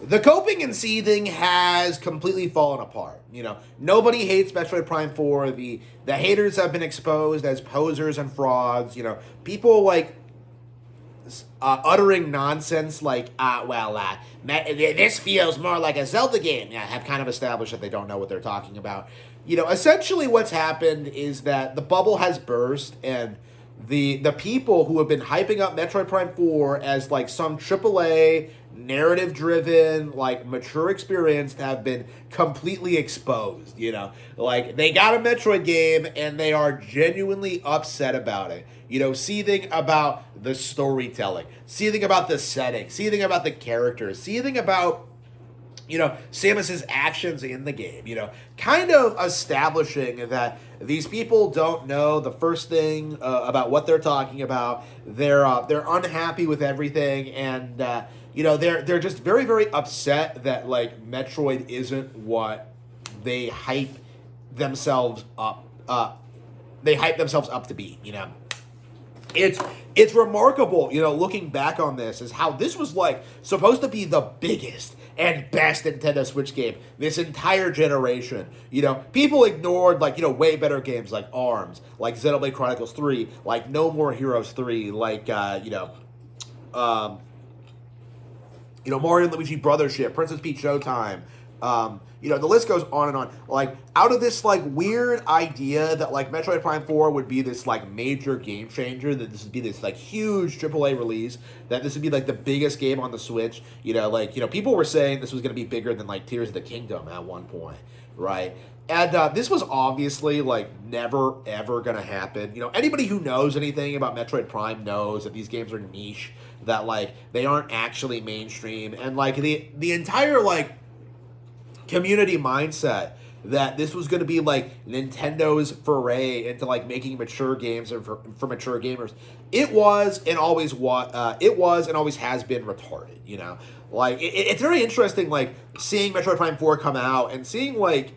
the coping and seething has completely fallen apart. Nobody hates Metroid Prime 4. The haters have been exposed as posers and frauds. People like uttering nonsense like, this feels more like a Zelda game. Have kind of established that they don't know what they're talking about. Essentially what's happened is that the bubble has burst, and the people who have been hyping up Metroid Prime 4 as like some AAA narrative driven like mature experience have been completely exposed. Like they got a Metroid game and they are genuinely upset about it. Seething about the storytelling, seething about the setting, seething about the characters, seething about Samus's actions in the game, kind of establishing that these people don't know the first thing about what they're talking about. They're unhappy with everything, and they're just very, very upset that like Metroid isn't what they hype themselves up. They hype themselves up to be. It's remarkable, looking back on this, is how this was like supposed to be the biggest and best Nintendo Switch game this entire generation. People ignored like, way better games like ARMS, like Xenoblade Chronicles 3, like No More Heroes 3, like Mario and Luigi Brothership, Princess Peach Showtime. The list goes on and on. Like, out of this, like, weird idea that, like, Metroid Prime 4 would be this, like, major game changer, that this would be this, like, huge AAA release, that this would be, like, the biggest game on the Switch, people were saying this was going to be bigger than, like, Tears of the Kingdom at one point, right? And this was obviously, like, never, ever going to happen. Anybody who knows anything about Metroid Prime knows that these games are niche, that, like, they aren't actually mainstream, and, like, the entire, like, community mindset that this was going to be like Nintendo's foray into like making mature games and for mature gamers. It was and always has been retarded. Like it's very interesting, like seeing Metroid Prime 4 come out and seeing like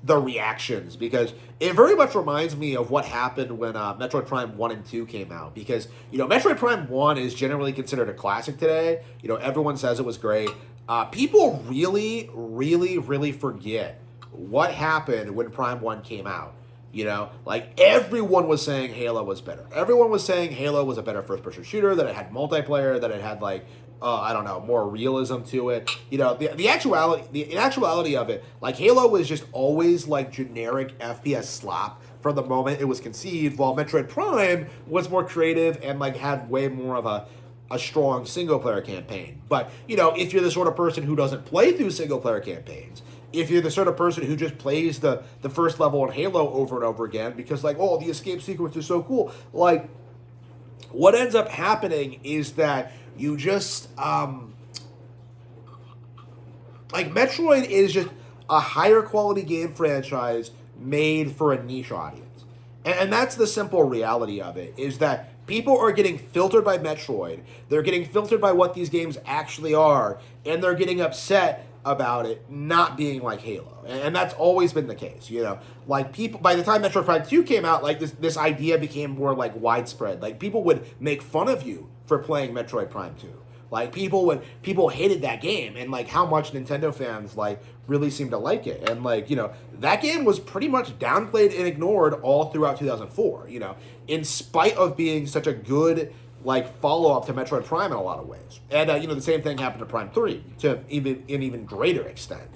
the reactions, because it very much reminds me of what happened when Metroid Prime 1 and 2 came out, because Metroid Prime 1 is generally considered a classic today. Everyone says it was great. People really, really, really forget what happened when Prime 1 came out. Like everyone was saying Halo was better. Everyone was saying Halo was a better first-person shooter, that it had multiplayer, that it had like, more realism to it. The actuality of it, like Halo was just always like generic FPS slop from the moment it was conceived, while Metroid Prime was more creative and like had way more of a strong single-player campaign. But, if you're the sort of person who doesn't play through single-player campaigns, if you're the sort of person who just plays the first level in Halo over and over again because, like, the escape sequence is so cool, like, what ends up happening is that you just, like, Metroid is just a higher quality game franchise made for a niche audience. And that's the simple reality of it, is that people are getting filtered by Metroid. They're getting filtered by what these games actually are, and they're getting upset about it not being like Halo. And that's always been the case, Like, people, by the time Metroid Prime 2 came out, like, this idea became more, like, widespread. Like, people would make fun of you for playing Metroid Prime 2. Like, people hated that game, and, like, how much Nintendo fans, like, really seemed to like it. And, like, that game was pretty much downplayed and ignored all throughout 2004, in spite of being such a good, like, follow-up to Metroid Prime in a lot of ways. And, the same thing happened to Prime 3, to an even greater extent.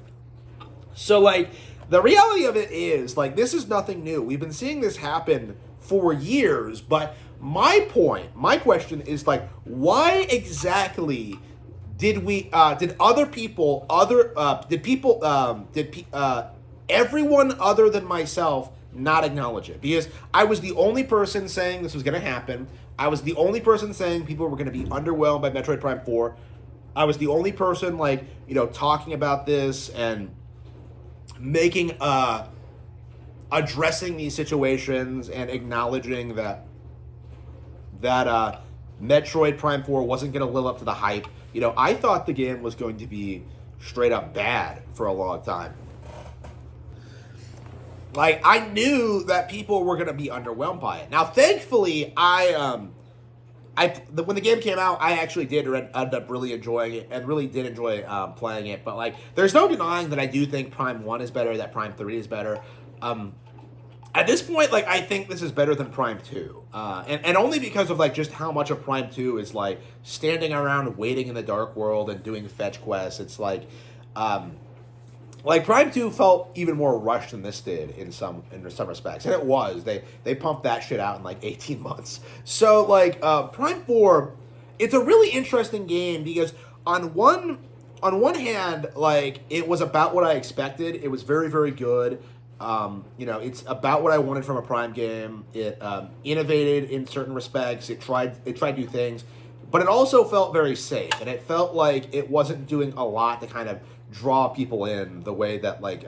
So, like, the reality of it is, like, this is nothing new. We've been seeing this happen for years, but my question is, like, why exactly did everyone other than myself not acknowledge it? Because I was the only person saying this was going to happen. I was the only person saying people were going to be underwhelmed by Metroid Prime 4. I was the only person, like, talking about this and making, addressing these situations and acknowledging that Metroid Prime 4 wasn't going to live up to the hype. I thought the game was going to be straight up bad for a long time. Like, I knew that people were going to be underwhelmed by it. Now, thankfully, I when the game came out, I actually did end up really enjoying it and really did enjoy playing it. But like, there's no denying that I do think Prime 1 is better, that Prime 3 is better. At this point, like, I think this is better than Prime 2. And only because of, like, just how much of Prime 2 is, like, standing around waiting in the dark world and doing fetch quests. It's like Prime 2 felt even more rushed than this did in some respects. And it was. They pumped that shit out in, like, 18 months. So, like, Prime 4, it's a really interesting game because on one hand, like, it was about what I expected. It was very, very good. It's about what I wanted from a Prime game. It innovated in certain respects. It tried new things, but it also felt very safe, and it felt like it wasn't doing a lot to kind of draw people in the way that, like,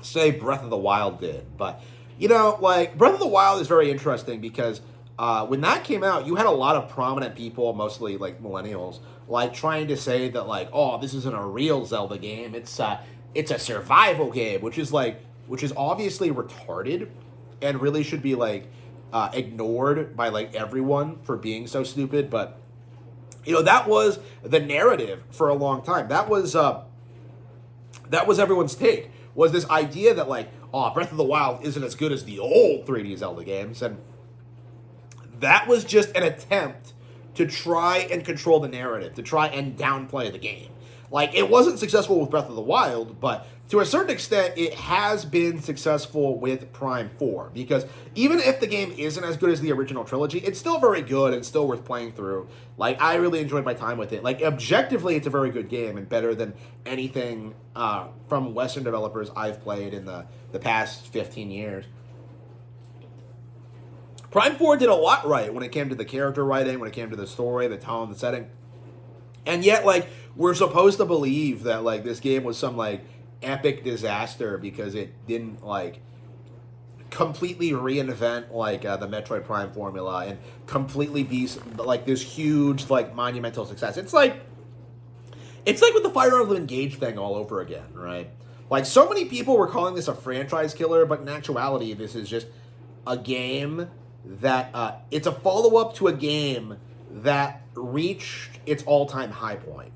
say Breath of the Wild did. But like, Breath of the Wild is very interesting because when that came out, you had a lot of prominent people, mostly like millennials, like trying to say that, like, oh, this isn't a real Zelda game. It's a survival game, which is obviously retarded and really should be, like, ignored by, like, everyone for being so stupid. But that was the narrative for a long time. That was everyone's take, was this idea that, like, oh, Breath of the Wild isn't as good as the old 3D Zelda games. And that was just an attempt to try and control the narrative, to try and downplay the game. Like, it wasn't successful with Breath of the Wild, but to a certain extent, it has been successful with Prime 4. Because even if the game isn't as good as the original trilogy, it's still very good and still worth playing through. Like, I really enjoyed my time with it. Like, objectively, it's a very good game and better than anything from Western developers I've played in the past 15 years. Prime 4 did a lot right when it came to the character writing, when it came to the story, the tone, the setting. And yet, like, we're supposed to believe that, like, this game was some, like, epic disaster because it didn't, like, completely reinvent, like, the Metroid Prime formula and completely be, like, this huge, like, monumental success. It's like with the Fire Emblem Engage thing all over again, right? Like, so many people were calling this a franchise killer, but in actuality, this is just a game that, it's a follow-up to a game that reached its all-time high point,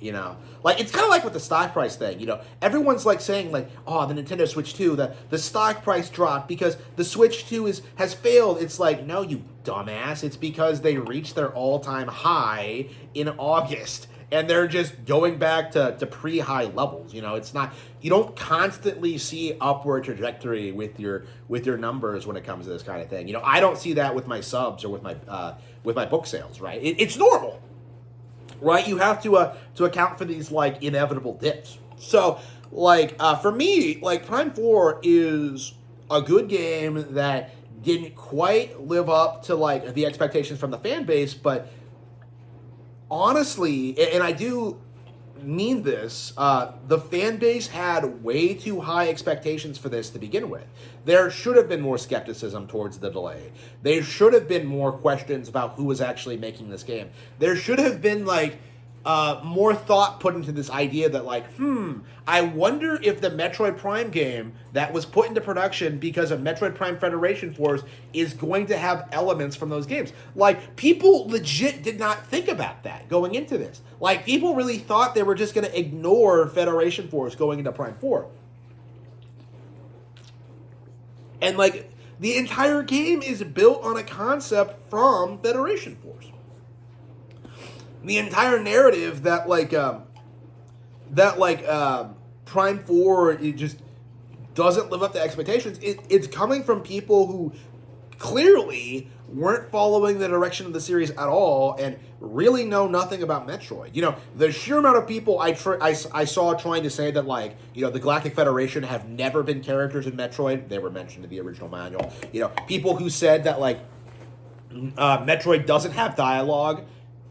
Like, it's kind of like with the stock price thing, Everyone's, like, saying, like, oh, the Nintendo Switch 2, the stock price dropped because the Switch 2 has failed. It's like, no, you dumbass. It's because they reached their all-time high in August, and they're just going back to pre-high levels, It's not, you don't constantly see upward trajectory with your numbers when it comes to this kind of thing. I don't see that with my subs or with my book sales, right? It's normal, right? You have to account for these, like, inevitable dips. So, like, for me, like, Prime 4 is a good game that didn't quite live up to, like, the expectations from the fan base, but honestly, and I do mean this, the fan base had way too high expectations for this to begin with. There should have been more skepticism towards the delay. There should have been more questions about who was actually making this game. There should have been, like, more thought put into this idea that, like, I wonder if the Metroid Prime game that was put into production because of Metroid Prime Federation Force is going to have elements from those games. Like, people legit did not think about that going into this. Like, people really thought they were just going to ignore Federation Force going into Prime 4. And, like, the entire game is built on a concept from Federation Force. The entire narrative that Prime 4, it just doesn't live up to expectations. It's coming from people who clearly weren't following the direction of the series at all and really know nothing about Metroid. The sheer amount of people I saw trying to say that, like, the Galactic Federation have never been characters in Metroid. They were mentioned in the original manual. People who said that, like, Metroid doesn't have dialogue.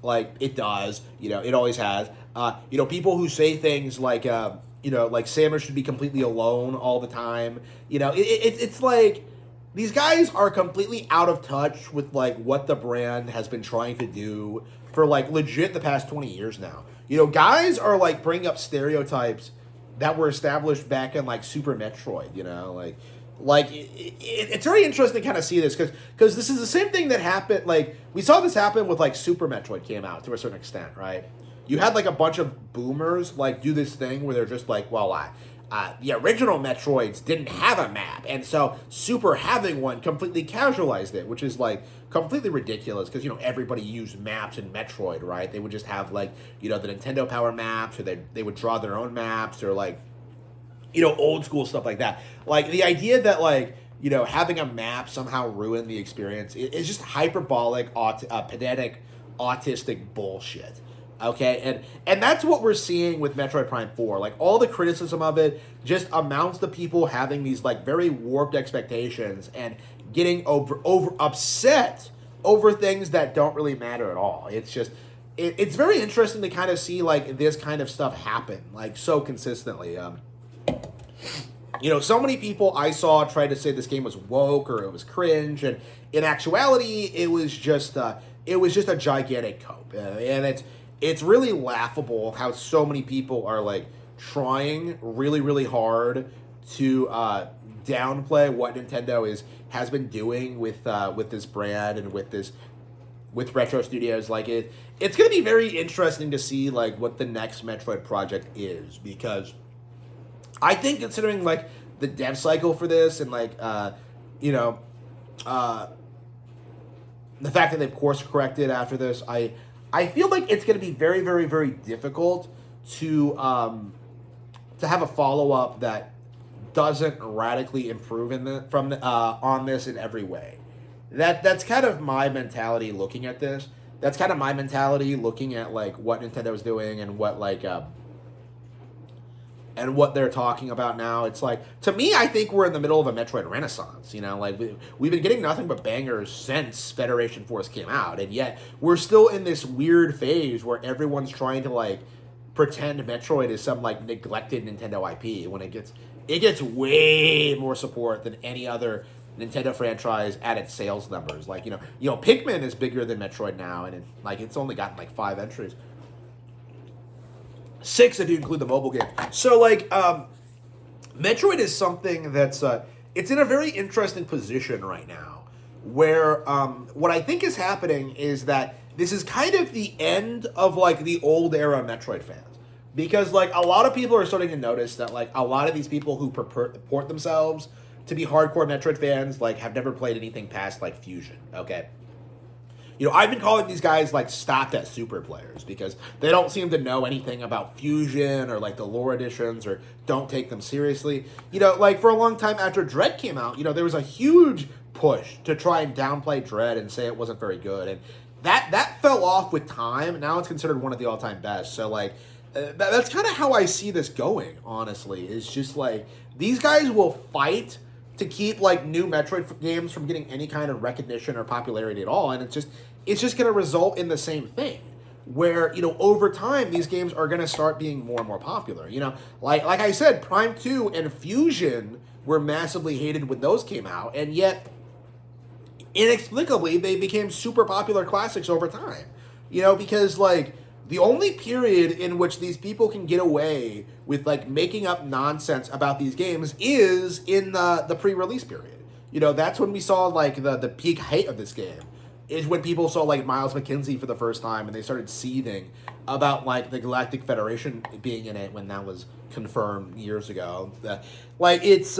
Like, it does, it always has. People who say things like, like Samus should be completely alone all the time. It's like, these guys are completely out of touch with, like, what the brand has been trying to do for, like, legit the past 20 years now. Guys are, like, bringing up stereotypes that were established back in, like, Super Metroid, like, Like it's very interesting to kind of see this because this is the same thing that happened. Like we saw this happen with like Super Metroid came out to a certain extent, right? You had like a bunch of boomers like do this thing where they're just like, well, the original Metroids didn't have a map, and so Super having one completely casualized it, which is like completely ridiculous because everybody used maps in Metroid, right? They would just have like the Nintendo Power maps, or they would draw their own maps, or like old school stuff like that. Like the idea that like having a map somehow ruin the experience is just hyperbolic, pedantic, autistic bullshit. Okay, and that's what we're seeing with Metroid Prime 4. Like all the criticism of it just amounts to people having these like very warped expectations and getting over upset over things that don't really matter at all. It's just it's very interesting to kind of see like this kind of stuff happen like so consistently. So many people I saw try to say this game was woke or it was cringe, and in actuality, it was just a gigantic cope, and it's really laughable how so many people are like trying really really hard to downplay what Nintendo has been doing with this brand and with Retro Studios. Like it's going to be very interesting to see like what the next Metroid project is, because I think considering like the dev cycle for this and like the fact that they've course corrected after this, I feel like it's going to be very very very difficult to have a follow up that doesn't radically improve on this in every way. That's kind of my mentality looking at this. That's kind of my mentality looking at like what Nintendo's doing and what like and what they're talking about now. It's like, to me, I think we're in the middle of a Metroid renaissance. Like we've been getting nothing but bangers since Federation Force came out, and yet we're still in this weird phase where everyone's trying to like pretend Metroid is some like neglected Nintendo IP when it gets way more support than any other Nintendo franchise at its sales numbers. Like Pikmin is bigger than Metroid now, and it's only gotten like 5 entries. 6 if you include the mobile game. So like Metroid is something that's it's in a very interesting position right now, where what I think is happening is that this is kind of the end of like the old era Metroid fans, because like a lot of people are starting to notice that like a lot of these people who purport themselves to be hardcore Metroid fans like have never played anything past like Fusion. Okay. I've been calling these guys like stopped at super players because they don't seem to know anything about Fusion or like the lore editions, or don't take them seriously. Like for a long time after Dread came out, there was a huge push to try and downplay Dread and say it wasn't very good, and that fell off with time. Now it's considered one of the all-time best. So like that's kind of how I see this going, honestly. Is just like these guys will fight to keep like new Metroid games from getting any kind of recognition or popularity at all, and it's just going to result in the same thing, where over time these games are going to start being more and more popular. Like I said, Prime 2 and Fusion were massively hated when those came out, and yet inexplicably they became super popular classics over time. Because like the only period in which these people can get away with like making up nonsense about these games is in the pre-release period. That's when we saw like the peak hate of this game, is when people saw like Miles McKinsey for the first time and they started seething about like the Galactic Federation being in it when that was confirmed years ago. Like it's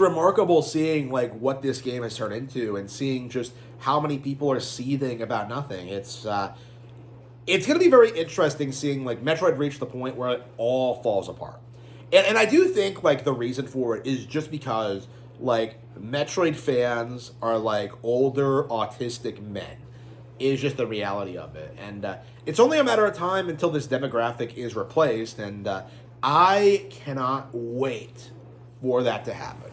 remarkable seeing like what this game has turned into, and seeing just how many people are seething about nothing. It's going to be very interesting seeing like Metroid reach the point where it all falls apart. And I do think like the reason for it is just because like Metroid fans are like older autistic men, is just the reality of it. And it's only a matter of time until this demographic is replaced, and I cannot wait for that to happen.